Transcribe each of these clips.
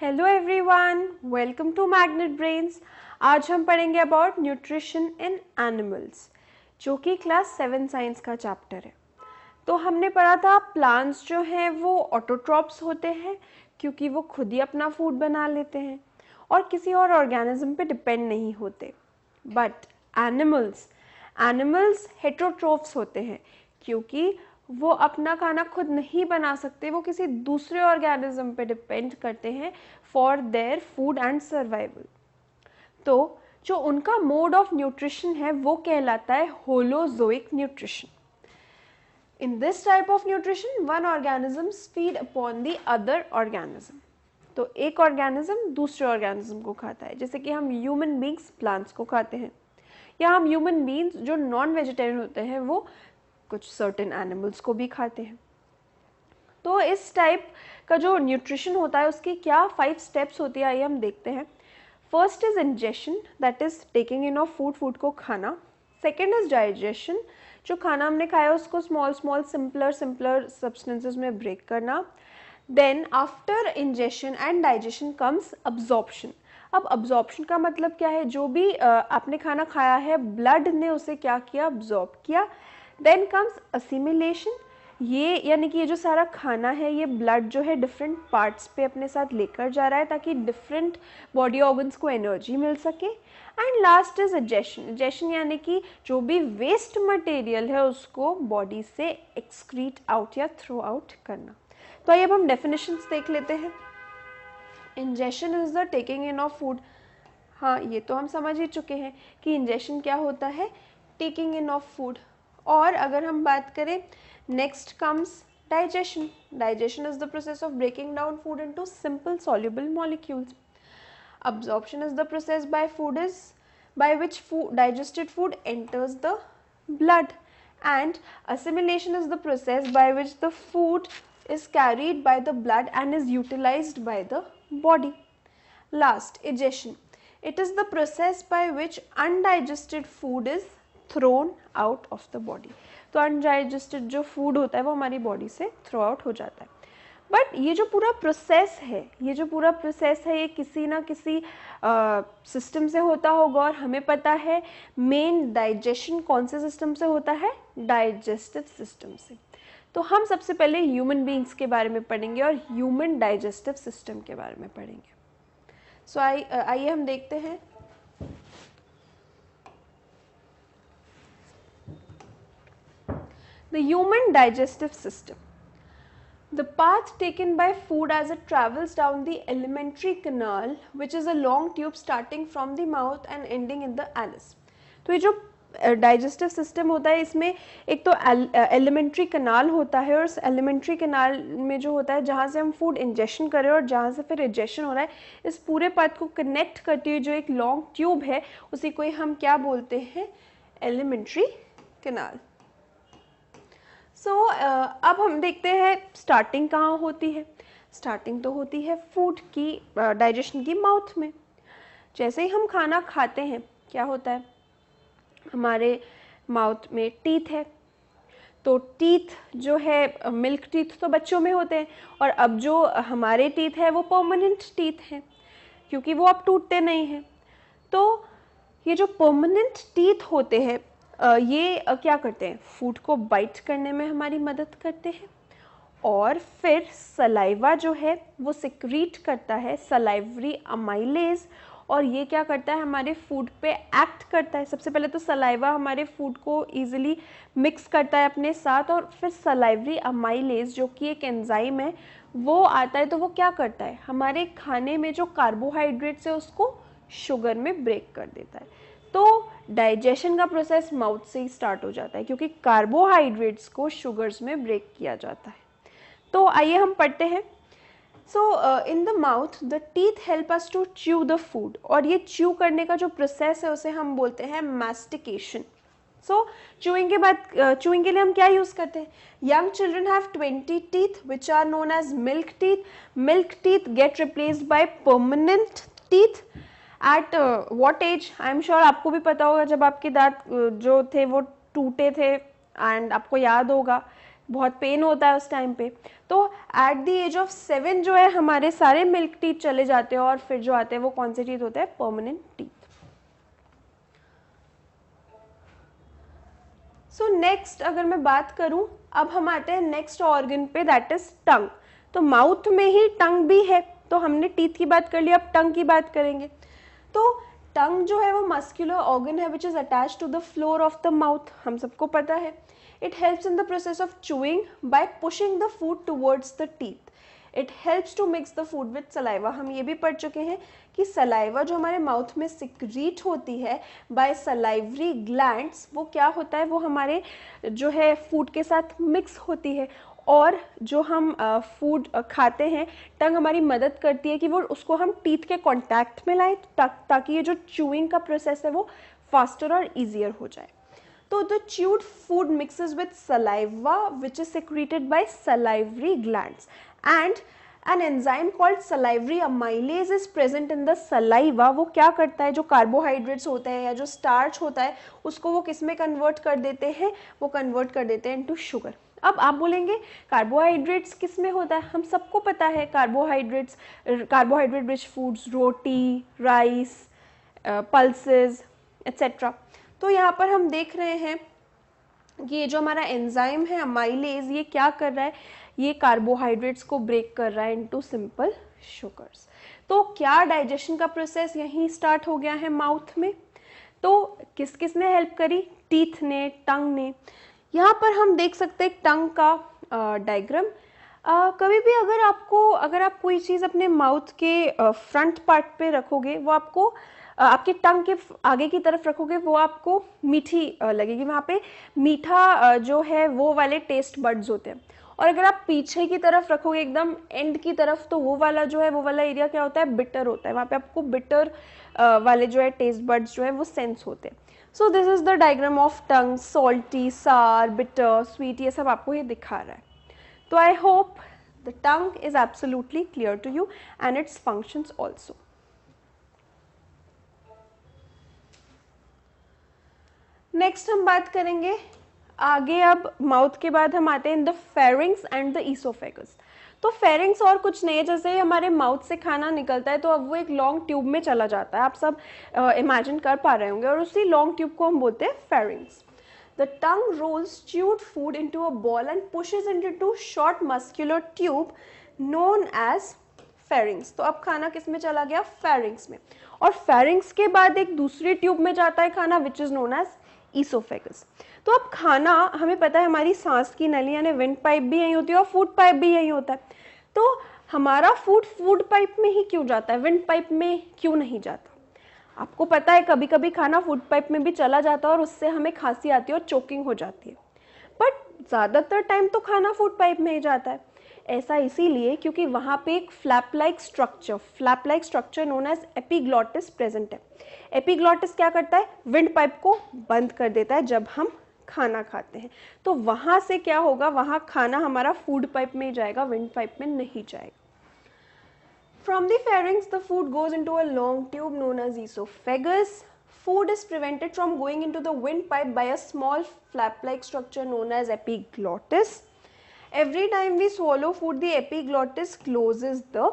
Hello everyone, welcome to Magnet Brains. आज हम पढ़ेंगे अबाउट न्यूट्रिशन इन एनिमल्स, जो कि क्लास 7 साइंस का चैप्टर है। तो हमने पढ़ा था प्लांट्स जो हैं वो ऑटोट्रॉप्स होते हैं क्योंकि वो खुद ही अपना फूड बना लेते हैं और किसी और ऑर्गेनिज्म पे डिपेंड नहीं होते। बट एनिमल्स हेटेरोट्रोफ्स होते हैं क्योंकि वो अपना खाना खुद नहीं बना सकते, वो किसी दूसरे ऑर्गेनिज्म पे डिपेंड करते हैं for their food and survival. तो जो उनका मोड ऑफ न्यूट्रिशन है वो कहलाता है holozoic nutrition. In this type of nutrition, one organism feed upon the other organism. तो एक ऑर्गेनिज्म दूसरे ऑर्गेनिज्म को खाता है, जैसे कि हम ह्यूमन बींग्स प्लांट्स को खाते हैं, या हम ह्यूमन बींग्स जो नॉन वेजिटेरियन होते हैं वो कुछ सर्टेन एनिमल्स को भी खाते हैं। तो इस टाइप का जो न्यूट्रिशन होता है उसकी क्या 5 स्टेप्स होती है, आइए हम देखते हैं। First is ingestion, that is taking in of food को खाना। सेकेंड इज डाइजेशन, जो खाना हमने खाया उसको स्मॉल सिंपलर सब्सटेंसेस में ब्रेक करना। Then after ingestion and digestion comes absorption. अब अब्जॉर्प्शन का मतलब क्या है, जो भी आपने खाना खाया है ब्लड ने उसे क्या किया, अब्जॉर्ब किया। देन कम्स असिमिलेशन, ये यानी कि ये जो सारा खाना है ये ब्लड जो है डिफरेंट पार्ट्स पे अपने साथ लेकर जा रहा है ताकि डिफरेंट बॉडी ऑर्गन्स को एनर्जी मिल सके। एंड लास्ट इज एजेशन यानी कि जो भी वेस्ट मटेरियल है उसको बॉडी से एक्सक्रीट आउट या थ्रो आउट करना। तो आइए अब हम डेफिनेशंस देख लेते हैं। Ingestion is the taking in of food. हाँ, ये तो हम समझ ही चुके हैं कि इंजेशन क्या होता है, टेकिंग इन ऑफ फूड। और अगर हम बात करें, next comes digestion. Digestion is the process of breaking down food into simple soluble molecules. Absorption is the process by which digested food enters the blood, and assimilation is the process by which the food is carried by the blood and is utilized by the body. Last, egestion. It is the process by which undigested food is thrown out of the body. तो undigested जो food होता है वो हमारी body से throw out हो जाता है। बट ये जो पूरा प्रोसेस है ये किसी ना किसी सिस्टम से होता होगा, और हमें पता है मेन डाइजेशन कौन से सिस्टम से होता है, डाइजेस्टिव सिस्टम से। तो हम सबसे पहले ह्यूमन बीइंग्स के बारे में पढ़ेंगे और ह्यूमन डाइजेस्टिव सिस्टम के बारे में पढ़ेंगे। सो आइए हम देखते हैं। The human digestive system. The path taken by food as it travels down the alimentary canal, which is a long tube starting from the mouth and ending in the anus. तो ये जो डाइजेस्टिव सिस्टम होता है इसमें एक तो elementary कनाल होता है, और उस एलिमेंट्री कनाल में जो होता है जहाँ से हम फूड इंजेक्शन कर रहे हैं और जहाँ से फिर इजेक्शन हो रहा है, इस पूरे पाथ को कनेक्ट करती हुई जो एक लॉन्ग ट्यूब है उसी को हम क्या बोलते हैं, एलिमेंट्री कनाल। सो अब हम देखते हैं स्टार्टिंग कहाँ होती है। स्टार्टिंग तो होती है फूड की डाइजेशन की माउथ में। जैसे ही हम खाना खाते हैं क्या होता है, हमारे माउथ में टीथ है। तो टीथ जो है, मिल्क टीथ तो बच्चों में होते हैं, और अब जो हमारे टीथ है वो परमानेंट टीथ हैं क्योंकि वो अब टूटते नहीं हैं। तो ये जो परमानेंट टीथ होते हैं ये क्या करते हैं, फूड को बाइट करने में हमारी मदद करते हैं, और फिर सलाइवा जो है वो सिक्रीट करता है सलाइवरी अमाइलेज, और ये क्या करता है, हमारे फूड पे एक्ट करता है। सबसे पहले तो सलाइवा हमारे फूड को इजीली मिक्स करता है अपने साथ, और फिर सलाइवरी अमाइलेज जो कि एक एंजाइम है वो आता है, तो वो क्या करता है, हमारे खाने में जो कार्बोहाइड्रेट्स है उसको शुगर में ब्रेक कर देता है। तो डाइजेशन का प्रोसेस माउथ से ही स्टार्ट हो जाता है क्योंकि कार्बोहाइड्रेट्स को शुगर्स में ब्रेक किया जाता है। तो आइए हम पढ़ते हैं। So in the mouth the teeth help us to chew the food, और ये च्यू करने का जो प्रोसेस है उसे हम बोलते हैं मैस्टिकेशन। सो च्यूइंग के लिए हम क्या यूज करते हैं, young children have 20 teeth which are known as milk teeth. Milk teeth get replaced by permanent teeth at what age, I am sure आपको भी पता होगा जब आपके दांत जो थे वो टूटे थे, एंड आपको याद होगा बहुत पेन होता है उस टाइम पे। तो एट द एज ऑफ 7 जो है हमारे सारे मिल्क टीथ चले जाते हैं और फिर जो आते हैं वो कौन से टीथ होते हैं, परमानेंट टीथ। सो नेक्स्ट अगर मैं बात करूं, अब हम आते हैं नेक्स्ट ऑर्गन पे, दैट इज टंग। तो माउथ में ही टंग भी है, तो हमने टीथ की बात कर ली, अब टंग की बात करेंगे। तो टंग जो है वो मस्कुलर ऑर्गन है which is attach to the floor of the mouth, हम सबको पता है। It helps in the process of chewing by pushing the food towards the teeth. It helps to mix the food with saliva. हम ये भी पढ़ चुके हैं कि सलाइवा जो हमारे माउथ में सिक्रीट होती है बाय सलाइवरी ग्लैंड्स, वो क्या होता है, वो हमारे जो है फूड के साथ मिक्स होती है। और जो हम फूड खाते हैं, टंग हमारी मदद करती है कि वो उसको हम टीथ के कांटेक्ट में लाएं ताकि ये जो च्यूइंग का प्रोसेस है वो फास्टर और ईजियर हो जाए। तो the chewed food mixes with saliva which is secreted by salivary glands, and an enzyme called salivary amylase is present in the saliva। वो क्या करता है, जो कार्बोहाइड्रेट्स होते हैं या जो स्टार्च होता है उसको वो किस में कन्वर्ट कर देते हैं, वो कन्वर्ट कर देते हैं इनटू शुगर। अब आप बोलेंगे कार्बोहाइड्रेट्स किस में होता है, हम सबको पता है कार्बोहाइड्रेट रिच फूड्स, रोटी, राइस, पल्सेस एट्सेट्रा। तो यहाँ पर हम देख रहे हैं कि ये जो हमारा एंजाइम है अमाइलेज, ये क्या कर रहा है, ये कार्बोहाइड्रेट्स को ब्रेक कर रहा है इनटू सिंपल शुगर्स। तो क्या डाइजेशन का प्रोसेस यहीं स्टार्ट हो गया है माउथ में। तो किस किस ने हेल्प करी, टीथ ने, टंग ने। यहाँ पर हम देख सकते हैं टंग का डायग्राम। कभी भी अगर आप कोई चीज़ अपने माउथ के फ्रंट पार्ट पे रखोगे, वो आपको आपके टंग के आगे की तरफ रखोगे, वो आपको मीठी लगेगी। वहाँ पे मीठा जो है वो वाले टेस्ट बड्स होते हैं। और अगर आप पीछे की तरफ रखोगे, एकदम एंड की तरफ, तो वो वाला जो है, वो वाला एरिया क्या होता है, बिटर होता है। वहाँ पे आपको बिटर वाले जो है टेस्ट बड्स जो है वो सेंस होते हैं। So this is the diagram of tongue, salty, sour, bitter, sweet, ये सब आपको ये दिखा रहा है। तो I hope the tongue is absolutely clear to you and its functions also. Next हम बात करेंगे आगे, अब माउथ के बाद हम आते हैं in the pharynx and the oesophagus. तो फेरिंग्स और कुछ नहीं है, जैसे हमारे माउथ से खाना निकलता है तो अब वो एक लॉन्ग ट्यूब में चला जाता है, आप सब इमेजिन कर पा रहे होंगे, और उसी लॉन्ग ट्यूब को हम बोलते हैं pharynx. The tongue rolls chewed food into a ball and pushes into short muscular tube known as pharynx. तो अब खाना किस में चला गया, फेरिंग्स में। और फेरिंग्स के बाद एक दूसरी ट्यूब में जाता है खाना which is known as oesophagus. तो अब खाना, हमें पता है हमारी सांस की नली यानी विंड पाइप भी यही होती है और फूड पाइप भी यही होता है। तो हमारा फूड पाइप में ही क्यों जाता है, विंड पाइप में क्यों नहीं जाता। आपको पता है कभी कभी खाना फूड पाइप में भी चला जाता है और उससे हमें खांसी आती है और चोकिंग हो जाती है, बट ज़्यादातर टाइम तो खाना फूड पाइप में ही जाता है। ऐसा इसीलिए क्योंकि वहाँ पे एक flap like structure known as epiglottis present है। एपिग्लॉटिस क्या करता है, विंड पाइप को बंद कर देता है जब हम खाना खाते हैं। तो वहाँ से क्या होगा, वहाँ खाना हमारा फूड पाइप में ही जाएगा, विंड पाइप में नहीं जाएगा। From the pharynx, the food goes into a long tube known as esophagus. Food is prevented from going into the windpipe by a small flap-like structure known as epiglottis. Every time we swallow food, the epiglottis closes the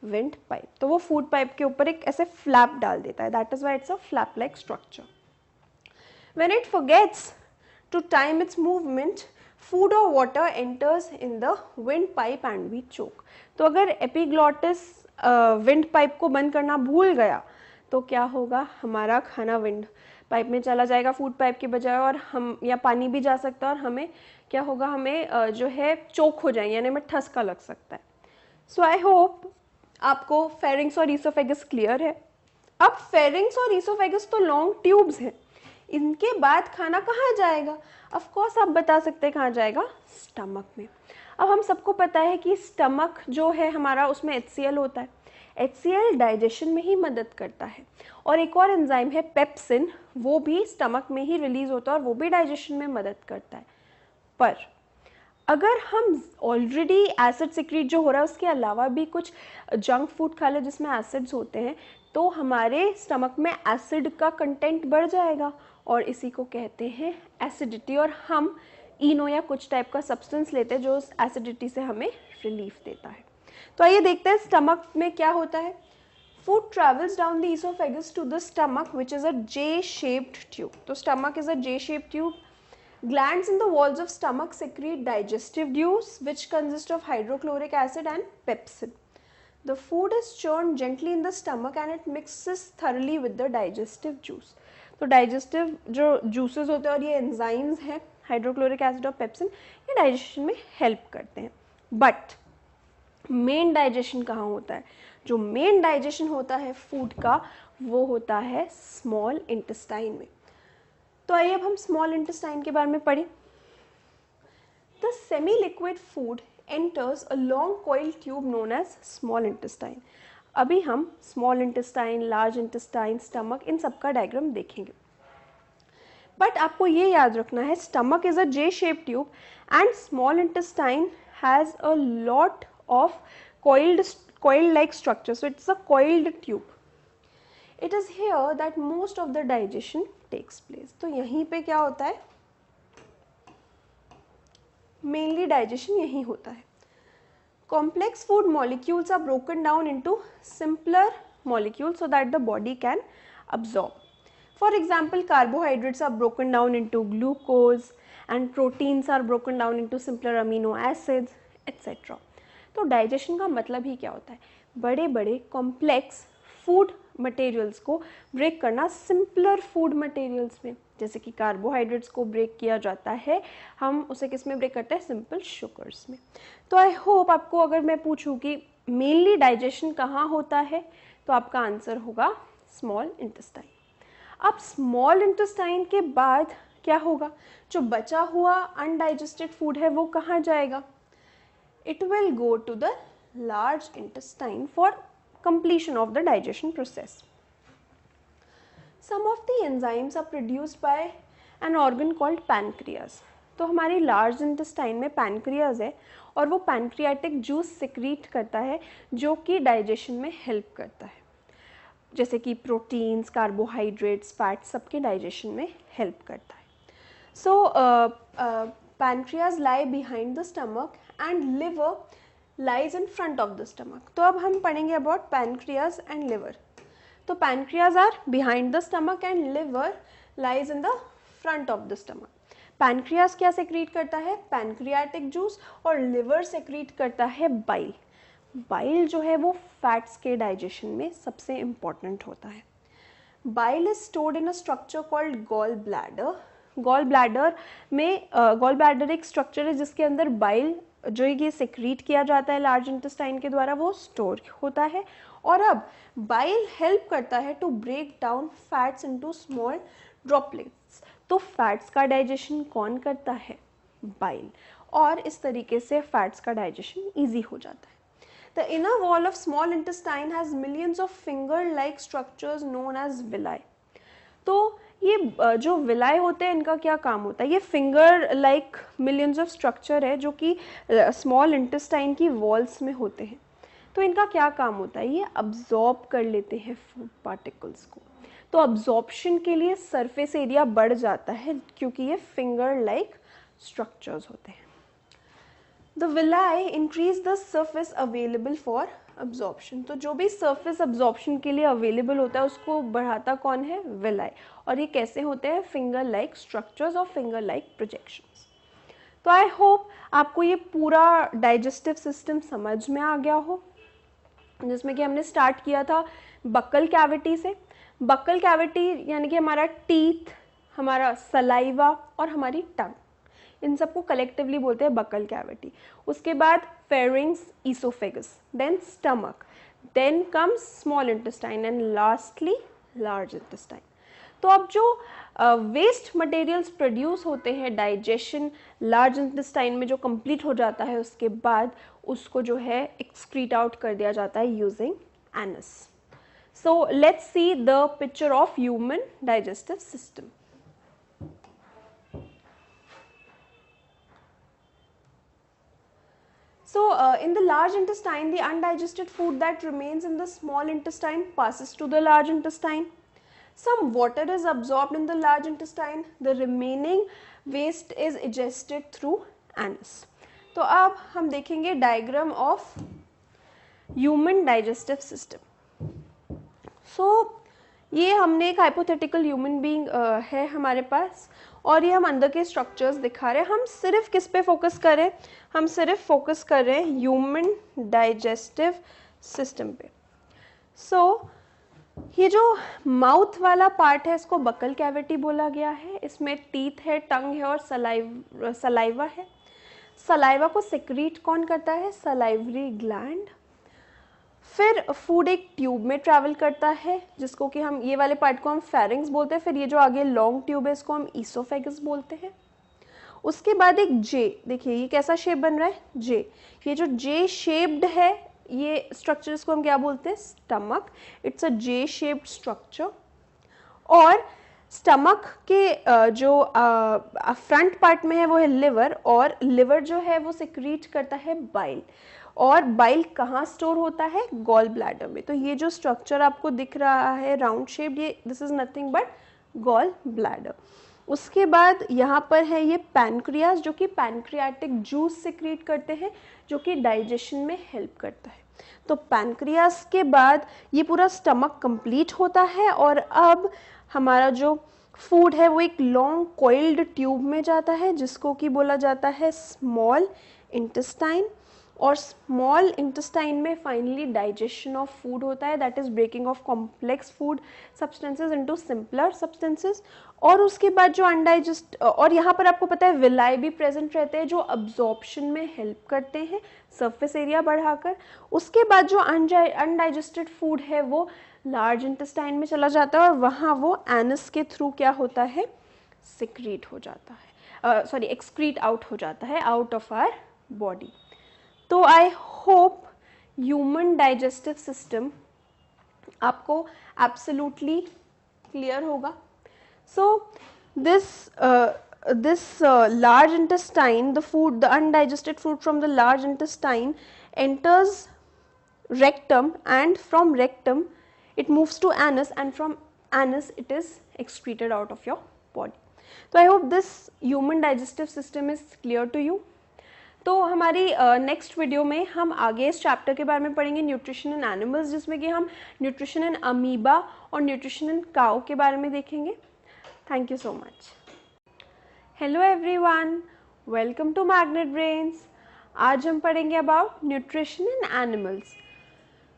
windpipe. तो वो food pipe के ऊपर एक ऐसे flap डाल देता है. That is why it's a flap-like structure. When it forgets to time its movement, food or water enters in the windpipe and we choke. तो अगर epiglottis विंड पाइप को बंद करना भूल गया तो क्या होगा, हमारा खाना विंड पाइप में चला जाएगा फूड पाइप के बजाय, और हम या पानी भी जा सकता है और हमें क्या होगा, हमें जो है चोक हो जाएंगे यानी हमें ठसका लग सकता है। सो आई होप आपको फेरिंग्स और ईसोफेगस क्लियर है। अब फेरिंग्स और ईसोफेगस तो लॉन्ग ट्यूब्स हैं, इनके बाद खाना कहाँ जाएगा, ऑफ कोर्स आप बता सकते हैं कहाँ जाएगा, स्टमक में। अब हम सबको पता है कि स्टमक जो है हमारा, उसमें HCl होता है। HCl डाइजेशन में ही मदद करता है, और एक और एंजाइम है पेप्सिन, वो भी स्टमक में ही रिलीज होता है और वो भी डाइजेशन में मदद करता है। पर अगर हम ऑलरेडी एसिड सिक्रीट जो हो रहा है उसके अलावा भी कुछ जंक फूड खा ले जिसमें एसिड्स होते हैं, तो हमारे स्टमक में एसिड का कंटेंट बढ़ जाएगा और इसी को कहते हैं एसिडिटी, और हम इनो या कुछ टाइप का सब्सटेंस लेते हैं जो उस एसिडिटी से हमें रिलीफ देता है। तो आइए देखते हैं स्टमक में क्या होता है। Food travels down the oesophagus to the stomach which is a J shaped tube. तो stomach is a J shaped tube. Glands in the walls of stomach secrete digestive juice which consist of hydrochloric acid and pepsin. The food is churned gently in the stomach and it mixes thoroughly with the digestive juice. तो digestive जो juices होते हैं और ये enzymes हैं hydrochloric acid और pepsin, ये digestion में हेल्प करते हैं. बट मेन डाइजेशन कहाँ होता है? जो मेन डाइजेशन होता है फूड का वो होता है स्मॉल इंटेस्टाइन में. तो आइए अब हम स्मॉल इंटेस्टाइन के बारे में पढ़ें. The semi liquid food enters a long coiled tube known as small intestine. अभी हम small intestine, large intestine, stomach, इन सब का डायग्राम देखेंगे. बट आपको ये याद रखना है, stomach is a J shape tube and small intestine has a lot of coiled like structure, so it's a coiled tube. It is here that most of the digestion takes place. तो यहीं पे क्या होता है? Mainly digestion यहीं होता है. Complex food molecules are broken down into simpler molecules so that the body can absorb. For example, carbohydrates are broken down into glucose and proteins are broken down into simpler amino acids, etc. तो digestion का मतलब ही क्या होता है? बड़े बड़े complex food materials को break करना सिंपलर फूड मटेरियल्स में. जैसे कि कार्बोहाइड्रेट्स को ब्रेक किया जाता है, हम उसे किस में ब्रेक करते हैं? सिंपल शुगर्स में. तो आई होप आपको अगर मैं पूछूं कि मेनली डाइजेशन कहाँ होता है, तो आपका आंसर होगा स्मॉल इंटेस्टाइन. अब स्मॉल इंटेस्टाइन के बाद क्या होगा? जो बचा हुआ अनडाइजेस्टेड फूड है वो कहाँ जाएगा? It will go to the large intestine for completion of the digestion process. Some of the enzymes are produced by an organ called pancreas. तो हमारी लार्ज इंटेस्टाइन में पैनक्रियाज है और वो पैनक्रियाटिक जूस सिक्रीट करता है जो कि डाइजेशन में हेल्प करता है. जैसे कि प्रोटीन्स, कार्बोहाइड्रेट्स, फैट्स, सबके डाइजेशन में हेल्प करता है. सो pancreas lie behind the stomach and liver lies in front of the stomach. तो अब हम पढ़ेंगे about pancreas and liver. तो pancreas are behind the stomach and liver lies in the front of the stomach. pancreas क्या secrete करता है? pancreatic juice. और liver secrete करता है bile. bile जो है वो fats के digestion में सबसे important होता है. bile is stored in a structure called gall bladder. Gall bladder में गॉल ब्लैडर एक स्ट्रक्चर है जिसके अंदर बाइल जो ये सेक्रीट किया जाता है लार्ज इंटेस्टाइन के द्वारा, वो स्टोर होता है. और अब बाइल हेल्प करता है to break down fats into small droplets. तो फैट्स का डाइजेशन कौन करता है? बाइल. और इस तरीके से फैट्स का डाइजेशन ईजी हो जाता है. The inner wall of small intestine has millions of finger like structures known as villi. तो ये जो विलाई होते हैं इनका क्या काम होता है? ये finger like millions of structure है जो कि स्मॉल इंटेस्टाइन की वॉल्स में होते हैं. तो इनका क्या काम होता है? ये अब्जॉर्ब कर लेते हैं फूड पार्टिकल्स को. तो अब्जॉर्प्शन के लिए सरफेस एरिया बढ़ जाता है क्योंकि ये फिंगर लाइक स्ट्रक्चर्स होते हैं. The villi increase the surface available for absorption. तो जो भी सरफेस अब्जॉर्प्शन के लिए अवेलेबल होता है उसको बढ़ाता कौन है? विलाई. और ये कैसे होते हैं? फिंगर लाइक स्ट्रक्चर्स और फिंगर लाइक प्रोजेक्शंस. तो आई होप आपको ये पूरा डाइजेस्टिव सिस्टम समझ में आ गया हो, जिसमें कि हमने स्टार्ट किया था बक्कल कैविटी से. बक्कल कैविटी यानी कि हमारा टीथ, हमारा सलाइवा और हमारी टंग, इन सबको कलेक्टिवली बोलते हैं बक्कल कैविटी. उसके बाद pharynx, oesophagus, then stomach, then comes small intestine and lastly large intestine. तो अब जो वेस्ट मटेरियल्स प्रोड्यूस होते हैं डाइजेशन लार्ज इंटेस्टाइन में जो कंप्लीट हो जाता है, उसके बाद उसको जो है एक्सक्रीट आउट कर दिया जाता है using anus. So let's see the picture of human digestive system. So, in the large intestine, the undigested food that remains in the small intestine passes to the large intestine. some water is absorbed in the large intestine, the remaining waste is digested through anus. तो अब हम देखेंगे diagram of human digestive system. So ये हमने एक hypothetical human being है हमारे पास, और ये हम अंदर के स्ट्रक्चर्स दिखा रहे हैं। हम सिर्फ किस पे फोकस करें, हम सिर्फ फोकस कर रहे हैं ह्यूमन डाइजेस्टिव सिस्टम पे। सो ये जो माउथ वाला पार्ट है इसको बकल कैविटी बोला गया है। इसमें टीथ है, टंग है और सलाइवा है। सलाइवा को सेक्रीट कौन करता है, सलाइवरी ग्लैंड। फिर फूड एक ट्यूब में ट्रैवल करता है जिसको कि हम, ये वाले पार्ट को हम फेरिंग्स बोलते हैं। फिर ये जो आगे लॉन्ग ट्यूब है इसको हम ईसोफेगस बोलते हैं। उसके बाद एक जे, देखिए ये कैसा शेप बन रहा है, जे। ये जो जे शेप्ड है ये स्ट्रक्चर, इसको हम क्या बोलते हैं, stomach. It's a J shaped structure. और स्टमक के जो फ्रंट पार्ट में है वो है लिवर, और लिवर जो है वो सिक्रीट करता है बाइल। और बाइल कहाँ स्टोर होता है, गॉल ब्लैडर में। तो ये जो स्ट्रक्चर आपको दिख रहा है राउंड शेप, ये this is nothing but gall bladder. उसके बाद यहाँ पर है ये पैनक्रियाज, जो कि पैनक्रियाटिक जूस सिक्रीट करते हैं जो कि डाइजेशन में हेल्प करता है। तो पैनक्रियाज के बाद ये पूरा स्टमक कंप्लीट होता है, और अब हमारा जो फूड है वो एक लॉन्ग कॉइल्ड ट्यूब में जाता है जिसको कि बोला जाता है स्मॉल इंटेस्टाइन। और स्मॉल इंटेस्टाइन में फाइनली डाइजेशन ऑफ फूड होता है, that is breaking of complex food substances into simpler substances. और उसके बाद जो अनडाइजेस्ट, और यहाँ पर आपको पता है विलाई भी प्रेजेंट रहते हैं जो अब्जॉर्प्शन में हेल्प करते हैं सरफेस एरिया बढ़ाकर। उसके बाद जो अनडाइजेस्टेड फूड है वो लार्ज इंटेस्टाइन में चला जाता है, और वहाँ वो एनस के थ्रू क्या होता है, सिक्रीट हो जाता है, सॉरी एक्सक्रीट आउट हो जाता है आउट ऑफ आवर बॉडी। तो I hope human digestive system आपको एब्सोल्युटली क्लियर होगा। So this large intestine, the undigested food from the large intestine enters rectum, and from rectum it moves to anus, and from anus it is excreted out of your body. So I hope this human digestive system is clear to you. तो हमारी next video में हम आगे इस chapter के बारे में पढ़ेंगे न्यूट्रिशन इन एनिमल्स, जिसमें कि हम न्यूट्रिशन इन अमीबा और न्यूट्रिशन इन काउ के बारे में देखेंगे। Thank you so much. Hello everyone, welcome to Magnet Brains. आज हम पढ़ेंगे अबाउट न्यूट्रिशन इन एनिमल्स।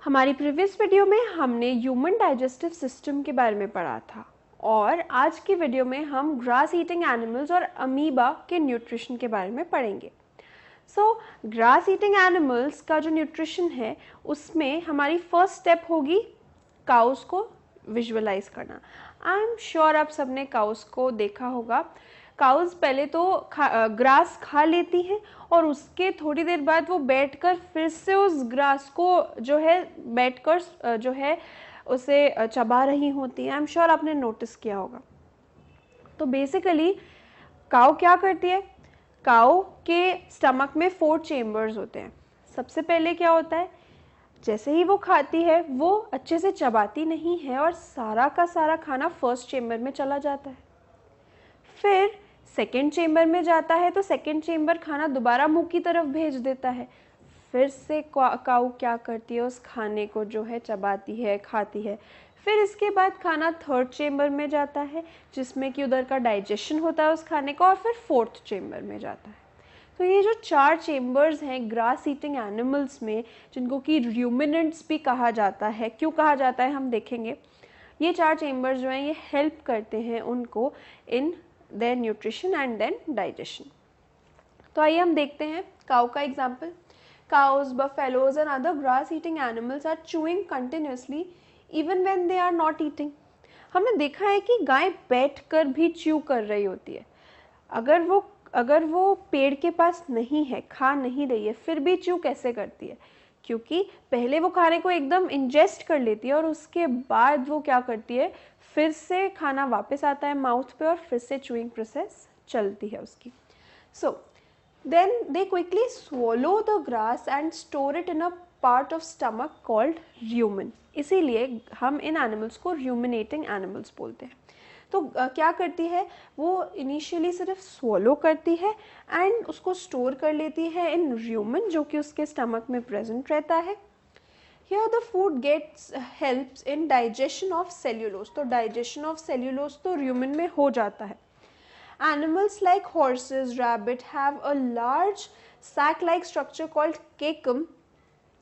हमारी प्रीवियस वीडियो में हमने ह्यूमन डाइजेस्टिव सिस्टम के बारे में पढ़ा था, और आज की वीडियो में हम ग्रास ईटिंग एनिमल्स और अमीबा के न्यूट्रिशन के बारे में पढ़ेंगे। सो ग्रास ईटिंग एनिमल्स का जो न्यूट्रिशन है उसमें हमारी फर्स्ट स्टेप होगी काउस को विजुअलाइज करना। आई एम श्योर आप सबने काउस को देखा होगा। काउस पहले तो ग्रास खा लेती हैं, और उसके थोड़ी देर बाद वो बैठकर फिर से उस ग्रास को जो है बैठकर जो है उसे चबा रही होती हैं। आई एम श्योर आपने नोटिस किया होगा। तो बेसिकली काउ क्या करती है, काउ के स्टमक में 4 चेम्बर्स होते हैं। सबसे पहले क्या होता है, जैसे ही वो खाती है वो अच्छे से चबाती नहीं है और सारा का सारा खाना फर्स्ट चेम्बर में चला जाता है। फिर सेकंड चेम्बर में जाता है, तो सेकंड चेम्बर खाना दोबारा मुंह की तरफ भेज देता है। फिर से काऊ क्या करती है, उस खाने को जो है चबाती है, खाती है। फिर इसके बाद खाना थर्ड चेम्बर में जाता है जिसमें कि उधर का डाइजेशन होता है उस खाने का, और फिर फोर्थ चेम्बर में जाता है। तो ये जो 4 चेम्बर्स हैं ग्रास ईटिंग एनिमल्स में, जिनको कि रूमिनेंट्स भी कहा जाता है, क्यों कहा जाता है हम देखेंगे। ये 4 चेम्बर्स जो हैं ये हेल्प करते हैं उनको in their nutrition and then digestion. तो आइए हम देखते हैं काऊ का example. Cows, buffaloes and other grass eating animals are chewing continuously even when they are not eating. हमने देखा है कि गाय बैठकर भी च्यू कर रही होती है। अगर वो पेड़ के पास नहीं है, खा नहीं रही है, फिर भी च्यू कैसे करती है, क्योंकि पहले वो खाने को एकदम इंजेस्ट कर लेती है और उसके बाद वो क्या करती है, फिर से खाना वापस आता है माउथ पे और फिर से च्यूइंग प्रोसेस चलती है उसकी। Then they quickly swallow the grass and store it in a part of stomach called rumen, इसीलिए हम इन एनिमल्स को ruminating एनिमल्स बोलते हैं। तो क्या करती है वो, इनिशियली सिर्फ swallow करती है एंड उसको स्टोर कर लेती है इन rumen, जो कि उसके स्टमक में प्रेजेंट रहता है। Here the food helps in digestion of cellulose, तो digestion of cellulose तो rumen में हो जाता है। Animals like horses, rabbit have a large sac-like structure called cecum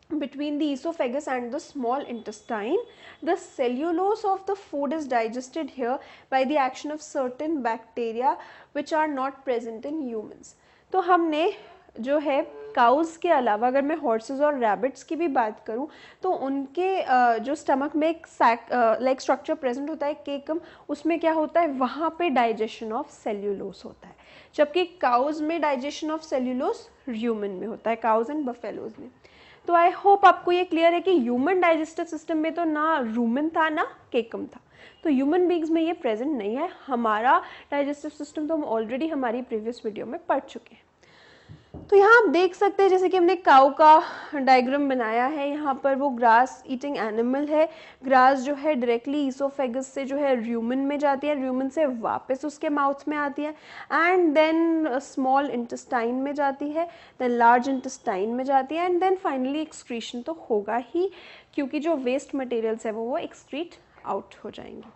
between the esophagus and the small intestine. The cellulose of the food is digested here by the action of certain bacteria which are not present in humans. तो हमने जो है cows के अलावा अगर मैं horses और rabbits की भी बात करूं तो उनके जो स्टमक में एक सैक लाइक स्ट्रक्चर प्रेजेंट होता है केकम, उसमें क्या होता है वहाँ पे डाइजेशन ऑफ सेल्यूलोस होता है, जबकि काउस में डाइजेशन ऑफ सेल्यूलोस ह्यूमन में होता है, काउस एंड बफेलोज में। तो आई होप आपको ये क्लियर है कि ह्यूमन डाइजेस्टिव सिस्टम में तो ना रूमेन था ना केकम था, तो ह्यूमन बींग्स में ये प्रेजेंट नहीं है। हमारा डाइजेस्टिव सिस्टम तो हम ऑलरेडी हमारी प्रीवियस वीडियो में पढ़ चुके हैं। तो यहाँ आप देख सकते हैं जैसे कि हमने काऊ का डायग्राम बनाया है, यहाँ पर वो ग्रास ईटिंग एनिमल है। ग्रास जो है डायरेक्टली ईसोफेगस से जो है र्यूमन में जाती है, र्यूमन से वापस उसके माउथ में आती है एंड देन स्मॉल इंटेस्टाइन में जाती है, देन लार्ज इंटेस्टाइन में जाती है एंड देन फाइनली एक्सक्रीशन तो होगा ही, क्योंकि जो वेस्ट मटेरियल्स है वो एक्सक्रीट आउट हो जाएंगे।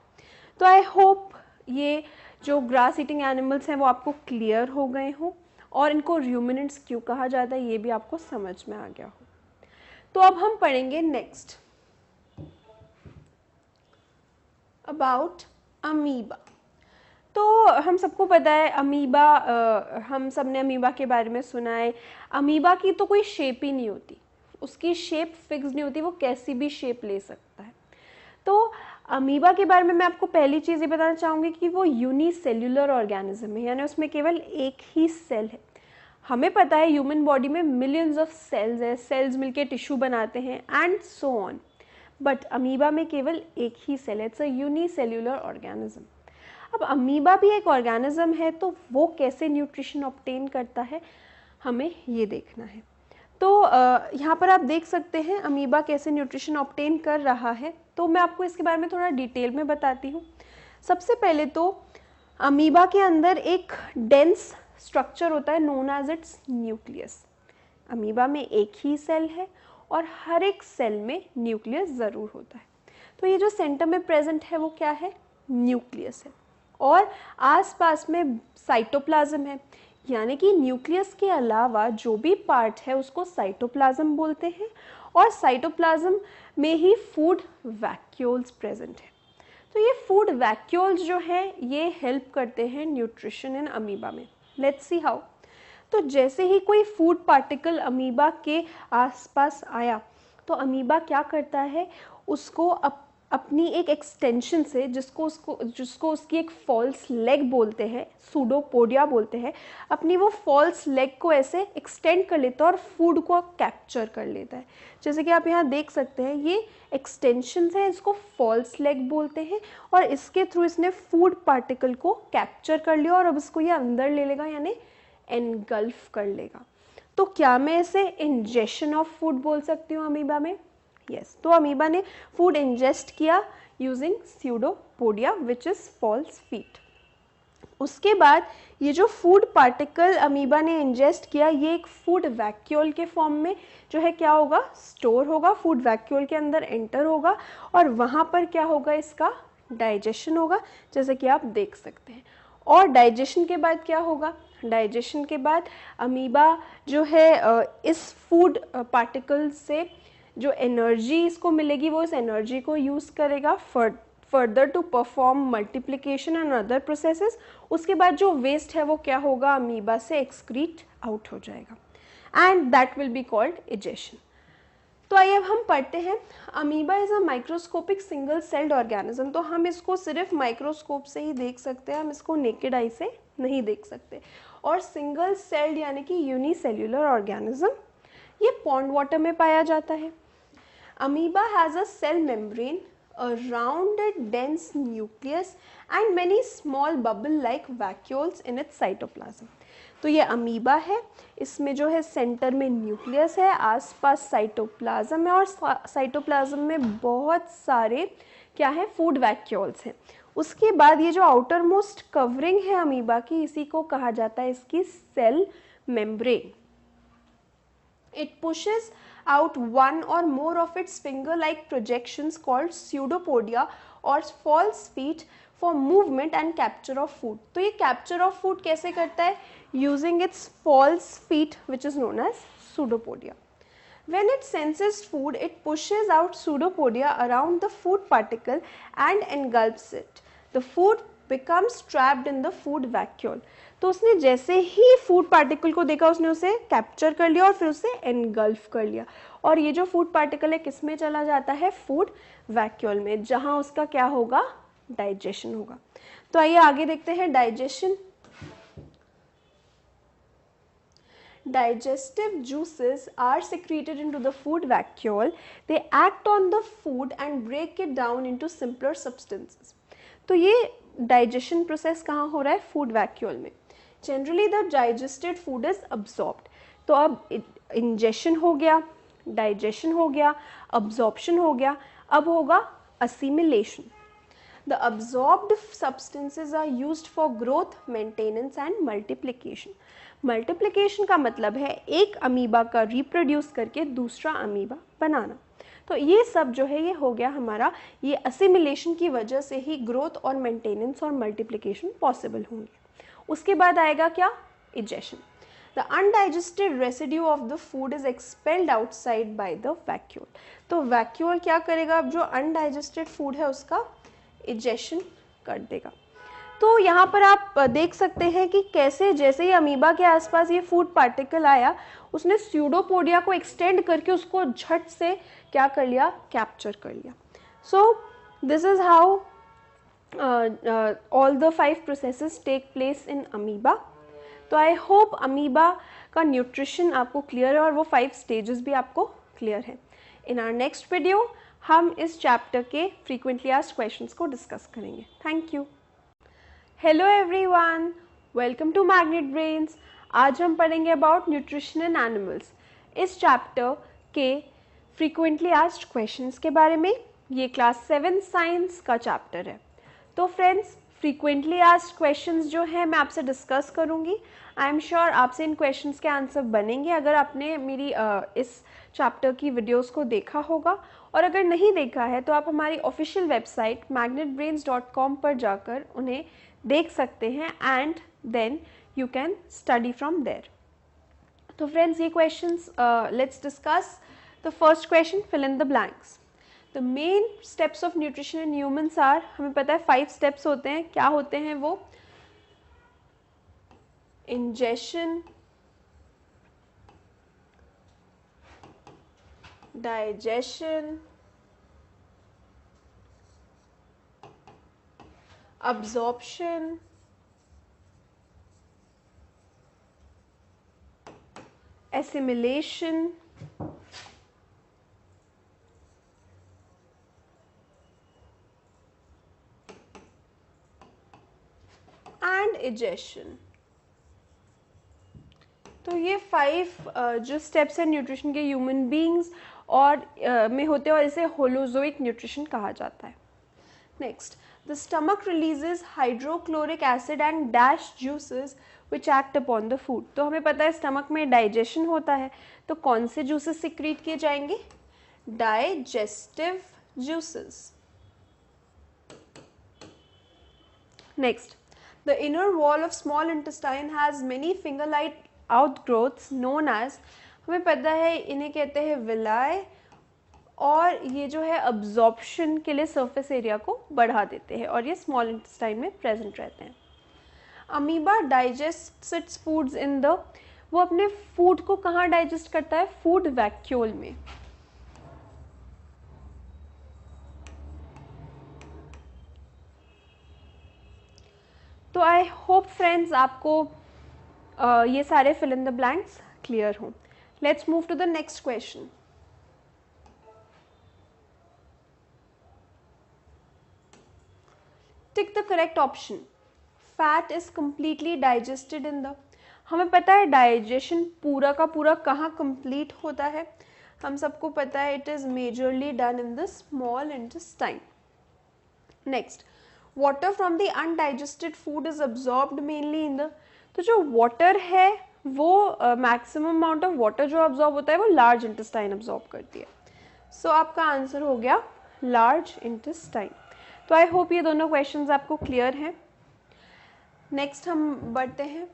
तो आई होप ये जो ग्रास ईटिंग एनिमल्स हैं वो आपको क्लियर हो गए हों और इनको रूमिनेंट्स क्यों कहा जाता है ये भी आपको समझ में आ गया हो। तो अब हम पढ़ेंगे नेक्स्ट अबाउट अमीबा। तो हम सबको पता है अमीबा, हम सब ने अमीबा के बारे में सुना है। अमीबा की तो कोई शेप ही नहीं होती, उसकी शेप फिक्स नहीं होती, वो कैसी भी शेप ले सकता है। तो अमीबा के बारे में मैं आपको पहली चीज़ ये बताना चाहूँगी कि वो यूनिसेल्युलर ऑर्गेनिज्म है, यानी उसमें केवल एक ही सेल है। हमें पता है ह्यूमन बॉडी में मिलियंस ऑफ सेल्स है, सेल्स मिलके टिश्यू बनाते हैं and so on, but amoeba में केवल एक ही सेल है, इट्स अ यूनिसेल्युलर ऑर्गेनिज्म। अब अमीबा भी एक ऑर्गेनिज्म है, तो वो कैसे न्यूट्रिशन ऑब्टेन करता है हमें ये देखना है। तो यहाँ पर आप देख सकते हैं अमीबा कैसे न्यूट्रिशन ऑब्टेन कर रहा है, तो मैं आपको इसके बारे में थोड़ा डिटेल में बताती हूँ। सबसे पहले तो अमीबा के अंदर एक डेंस स्ट्रक्चर होता है known as its nucleus. Amoeba में एक ही सेल है और हर एक सेल में न्यूक्लियस ज़रूर होता है। तो ये जो सेंटर में प्रेजेंट है वो क्या है, न्यूक्लियस है, और आसपास में साइटोप्लाज्म है, यानी कि न्यूक्लियस के अलावा जो भी पार्ट है उसको साइटोप्लाज्म बोलते हैं, और साइटोप्लाज्म में ही फूड वैक्यूल्स प्रेजेंट है। तो ये फूड वैक्यूल्स जो हैं ये हेल्प करते हैं न्यूट्रिशन इन अमीबा में। Let's see how. तो जैसे ही कोई फूड पार्टिकल अमीबा के आसपास आया तो अमीबा क्या करता है, उसको अपनी एक एक्सटेंशन से, जिसको उसकी एक फॉल्स लेग बोलते हैं, सूडोपोडिया बोलते हैं, अपनी वो फॉल्स लेग को ऐसे एक्सटेंड कर लेता है और फूड को कैप्चर कर लेता है। जैसे कि आप यहाँ देख सकते हैं ये एक्सटेंशंस हैं, इसको फॉल्स लेग बोलते हैं, और इसके थ्रू इसने फूड पार्टिकल को कैप्चर कर लिया और अब इसको ये अंदर ले लेगा, यानी एनगल्फ कर लेगा। तो क्या मैं इसे इंजेक्शन ऑफ फूड बोल सकती हूँ अमीबा में? यस। तो अमीबा ने फूड इंजेस्ट किया using pseudopodia which is false feet. उसके बाद ये जो फूड पार्टिकल अमीबा ने इंजेस्ट किया ये एक फूड वैक्यूल के फॉर्म में जो है क्या होगा, स्टोर होगा, फूड वैक्यूल के अंदर एंटर होगा और वहाँ पर क्या होगा, इसका डाइजेशन होगा, जैसे कि आप देख सकते हैं। और डाइजेशन के बाद क्या होगा, डाइजेशन के बाद अमीबा जो है इस फूड पार्टिकल से जो एनर्जी इसको मिलेगी वो इस एनर्जी को यूज़ करेगा further to perform multiplication and other processes. उसके बाद जो वेस्ट है वो क्या होगा, अमीबा से एक्सक्रीट आउट हो जाएगा and that will be called egestion. तो आइए अब हम पढ़ते हैं। Amoeba is a microscopic single celled organism. तो हम इसको सिर्फ माइक्रोस्कोप से ही देख सकते हैं, हम इसको नेकेड आई से नहीं देख सकते। और सिंगल सेल्ड यानी कि यूनिसेल्युलर ऑर्गेनिज्म, ये पॉन्ड वाटर में पाया जाता है। Amoeba has a cell membrane, a rounded dense nucleus and many small bubble-like vacuoles in its cytoplasm. तो ये अमीबा है, इसमें जो है सेंटर में न्यूक्लियस है, आसपास साइटोप्लाज्म है और साइटोप्लाज्म में बहुत सारे क्या है, फूड वैक्यूल्स हैं। उसके बाद ये जो आउटर मोस्ट कवरिंग है अमीबा की, इसी को कहा जाता है इसकी cell membrane. It pushes out one or more of its finger-like projections called pseudopodia or false feet for movement and capture of food. तो ये capture of food कैसे करता है? Using its false feet which is known as pseudopodia. When it senses food, it pushes out pseudopodia around the food particle and engulfs it. The food becomes trapped in the food vacuole. तो उसने जैसे ही food particle को देखा, उसने उसे capture कर लिया और फिर उसे एनगल्फ कर लिया, और ये जो फूड पार्टिकल है किस में चला जाता है, फूड वैक्यूल में, जहां उसका क्या होगा, डाइजेशन होगा। तो आइए आगे देखते हैं digestion. Digestive juices are secreted into the food vacuole. They act on the food and break it down into simpler substances. तो ये डाइजेशन प्रोसेस कहाँ हो रहा है, फूड वैक्यूल में। Generally the digested food is absorbed. तो अब ingestion हो गया, डाइजेशन हो गया, अब्जॉर्प्शन हो गया, अब होगा assimilation. The absorbed substances are used for growth, maintenance and multiplication. Multiplication का मतलब है एक अमीबा का रिप्रोड्यूस करके दूसरा अमीबा बनाना। तो ये सब जो है ये हो गया हमारा, ये असिमिलेशन की वजह से ही ग्रोथ और मेंटेनेंस और मल्टीप्लिकेशन पॉसिबल होंगे। उसके बाद आएगा क्या, egestion. The undigested residue of the food is expelled outside by the vacuole. तो vacuole क्या करेगा, अब जो undigested food है उसका इजेशन कर देगा। तो यहाँ पर आप देख सकते हैं कि कैसे जैसे ही अमीबा के आसपास ये फूड पार्टिकल आया, उसने स्यूडोपोडिया को एक्सटेंड करके उसको झट से क्या कर लिया, कैप्चर कर लिया। So this is how all the 5 processes take place in amoeba. तो आई होप अमीबा का न्यूट्रिशन आपको क्लियर है और वो 5 स्टेजेस भी आपको क्लियर है। इन आवर नेक्स्ट वीडियो हम इस चैप्टर के फ्रीक्वेंटली आस्क्ड क्वेश्चंस को डिस्कस करेंगे। Thank you. Hello everyone, welcome to Magnet Brains. आज हम पढ़ेंगे अबाउट न्यूट्रिशन इन एनिमल्स, इस चैप्टर के फ्रीक्वेंटली आस्क्ड क्वेश्चंस के बारे में। ये क्लास 7 साइंस का चैप्टर है। तो फ्रेंड्स, फ्रीक्वेंटली आस्क्ड क्वेश्चंस जो है मैं आपसे डिस्कस करूंगी। आई एम श्योर आपसे इन क्वेश्चंस के आंसर बनेंगे अगर आपने मेरी इस चैप्टर की वीडियोस को देखा होगा, और अगर नहीं देखा है तो आप हमारी ऑफिशियल वेबसाइट magnetbrains.com पर जाकर उन्हें देख सकते हैं and then you can study from there. तो फ्रेंड्स, ये questions let's discuss. The first question, fill in the blanks. The main steps of nutrition in humans are, हमें पता है 5 स्टेप्स होते हैं। क्या होते हैं वो, ingestion, digestion, absorption, assimilation, and egestion। तो ये 5 जो स्टेप्स हैं न्यूट्रिशन के ह्यूमन बींग्स और में होते हैं और इसे होलोजोइक न्यूट्रिशन कहा जाता है। Next, the stomach releases hydrochloric acid and dash juices which act upon the food। तो हमें पता है स्टमक में डाइजेशन होता है, तो कौन से जूसेस सिक्रीट किए जाएंगे, digestive juices. Next, the inner wall of small intestine has many finger-like outgrowths known as, हमें पता है इन्हें कहते हैं विलाई, और ये जो है अब्जॉर्प्शन के लिए सरफेस एरिया को बढ़ा देते हैं और ये स्मॉल इंटेस्टाइन में प्रेजेंट रहते हैं। Amoeba digest it's foods in the, वो अपने फूड को कहाँ डाइजेस्ट करता है, फूड वैक्यूल में। तो आई होप फ्रेंड्स आपको ये सारे fill in the blanks clear हों। Let's move to the next question. Tick the correct option. Fat is completely digested in the, हमें पता है डाइजेशन पूरा का पूरा कहाँ कंप्लीट होता है, हम सबको पता है it is majorly done in the small intestine. Next, water from the undigested food is absorbed mainly in the, तो जो वाटर है वो मैक्सिमम अमाउंट ऑफ वाटर जो अब्जॉर्ब होता है वो लार्ज इंटेस्टाइन अब्जॉर्ब करती है. सो आपका आंसर हो गया लार्ज इंटेस्टाइन. तो आई होप ये दोनों क्वेश्चंस आपको क्लियर हैं. नेक्स्ट हम बढ़ते हैं.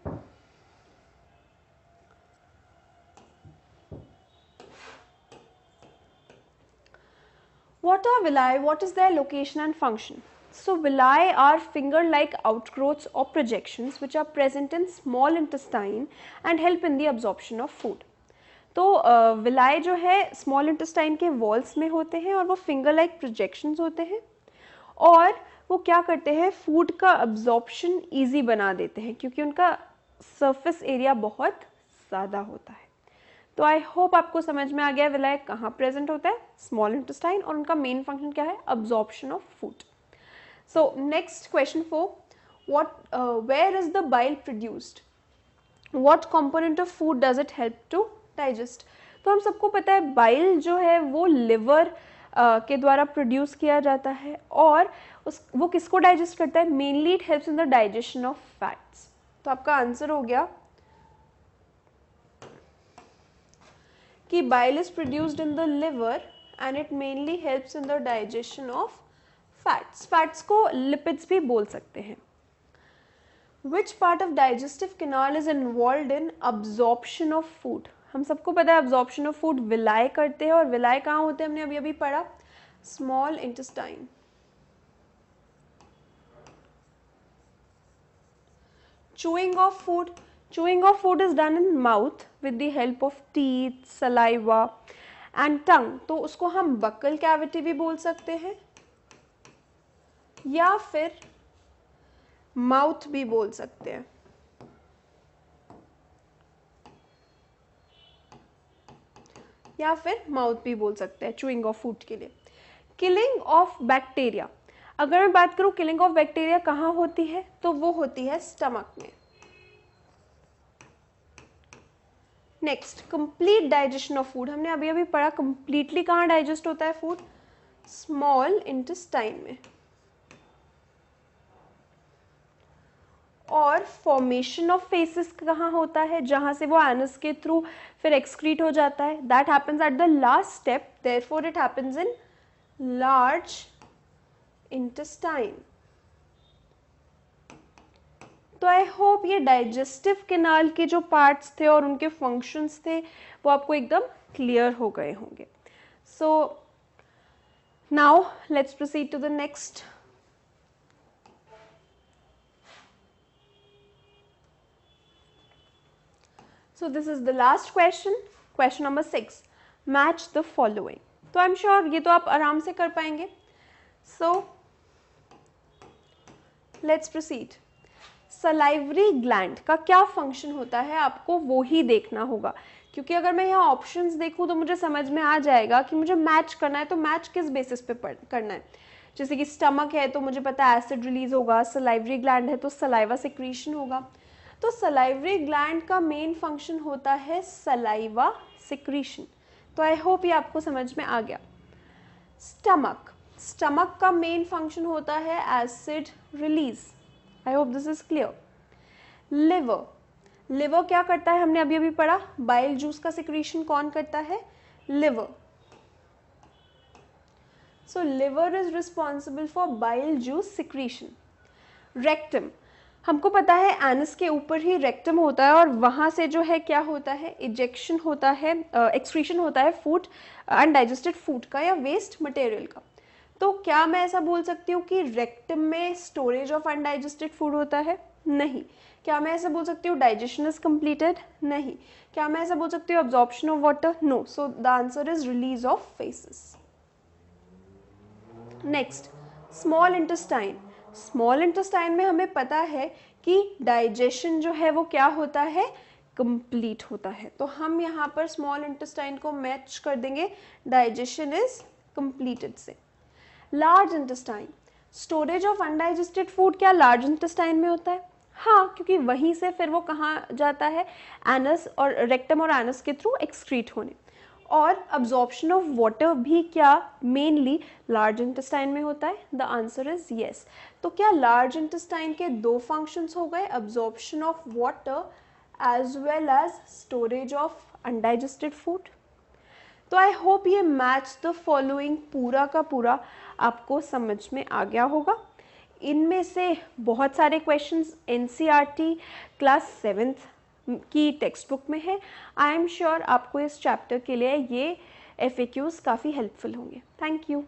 What are villi? What is their location and function? So villi are finger-like outgrowths or projections which are present in small intestine and help in the absorption of food. तो villi जो है small intestine के walls में होते हैं और वो finger-like projections होते हैं और वो क्या करते हैं, food का absorption easy बना देते हैं क्योंकि उनका surface area बहुत ज़्यादा होता है. तो आई होप आपको समझ में आ गया विलाई कहाँ प्रेजेंट होता है, स्मॉल इंटेस्टाइन, और उनका मेन फंक्शन क्या है, absorption of food. So next question 4, what where is the bile produced, what component of food does it help to digest. तो हम सबको पता है बाइल जो है वो लिवर के द्वारा प्रोड्यूस किया जाता है और वो किसको डाइजेस्ट करता है, mainly it helps in the digestion of fats. तो आपका आंसर हो गया कि bile is produced in the liver and it mainly helps in the digestion of fats. Fats को lipids भी बोल सकते हैं. Which part of digestive canal is involved in absorption of food? हम सबको पता है absorption of food villi करते हैं और villi कहाँ होते हैं, हमने अभी अभी पढ़ा, small intestine. Chewing of food. Chewing of food is done in mouth with the help of teeth, saliva and tongue. तो उसको हम buccal cavity भी बोल सकते हैं या फिर mouth भी बोल सकते हैं. या फिर mouth भी बोल सकते हैं chewing of food के लिए. Killing of bacteria. अगर मैं बात करूँ killing of bacteria कहाँ होती है, तो वो होती है stomach में. Next, complete digestion of food. हमने अभी अभी पढ़ा कंप्लीटली कहाँ डाइजेस्ट होता है फूड, स्मॉल इंटेस्टाइन में. और फॉर्मेशन ऑफ फेसेस कहाँ होता है, जहाँ से वो एनस के थ्रू फिर एक्सक्रीट हो जाता है, that happens at the last step, therefore it happens in large intestine. तो आई होप ये डाइजेस्टिव कैनाल के जो पार्ट्स थे और उनके फंक्शंस थे वो आपको एकदम क्लियर हो गए होंगे. So now let's proceed to the next. So this is the last question, question number 6, match the following. तो आई एम श्योर ये तो आप आराम से कर पाएंगे. So let's proceed. Salivary gland का क्या फंक्शन होता है आपको वो ही देखना होगा, क्योंकि अगर मैं यहाँ ऑप्शंस देखूँ तो मुझे समझ में आ जाएगा कि मुझे मैच करना है, तो मैच किस बेसिस पे करना है. जैसे कि स्टमक है तो मुझे पता है एसिड रिलीज होगा, सलाइवरी ग्लैंड है तो सलाइवा सिक्रीशन होगा. तो सलाइवरी ग्लैंड का मेन फंक्शन होता है सलाइवा सिक्रीशन. तो आई होप ये आपको समझ में आ गया. स्टमक, स्टमक का मेन फंक्शन होता है acid release. I hope this is clear. Liver, liver क्या करता है, हमने अभी अभी पढ़ा, बाइल जूस का सिक्रीशन कौन करता है, liver. So liver is responsible for bile juice secretion. Rectum, हमको पता है एनस के ऊपर ही रेक्टम होता है और वहाँ से जो है क्या होता है, इजेक्शन होता है, एक्सक्रीशन होता है फूड, अनडाइजेस्टेड फूड का या वेस्ट मटेरियल का. तो क्या मैं ऐसा बोल सकती हूँ कि रेक्टम में स्टोरेज ऑफ अनडाइजेस्टेड फूड होता है, नहीं. क्या मैं ऐसा बोल सकती हूँ डाइजेशन इज कंप्लीटेड, नहीं. क्या मैं ऐसा बोल सकती हूँ absorption of water, no. So the answer is release of faeces. Next, small intestine. Small intestine में हमें पता है कि डाइजेशन जो है वो क्या होता है, कंप्लीट होता है. तो हम यहाँ पर स्मॉल इंटेस्टाइन को मैच कर देंगे डाइजेशन इज कंप्लीटेड से. Large intestine, storage of undigested food क्या लार्ज इंटेस्टाइन में होता है, हाँ, क्योंकि वहीं से फिर वो कहाँ जाता है, एनस और रेक्टम और एनस के थ्रू एक्सक्रीट होने। और अब्जॉर्प्शन ऑफ वाटर भी क्या मेनली लार्ज इंटेस्टाइन में होता है? The answer is yes. तो क्या लार्ज इंटेस्टाइन के दो फंक्शंस हो गए, absorption of water as well as storage of undigested food. तो आई होप ये मैच द फॉलोइंग पूरा का पूरा आपको समझ में आ गया होगा। इनमें से बहुत सारे क्वेश्चंस एनसीईआरटी क्लास 7th की टेक्स्ट बुक में है। आई एम श्योर आपको इस चैप्टर के लिए ये FAQs काफ़ी हेल्पफुल होंगे। Thank you.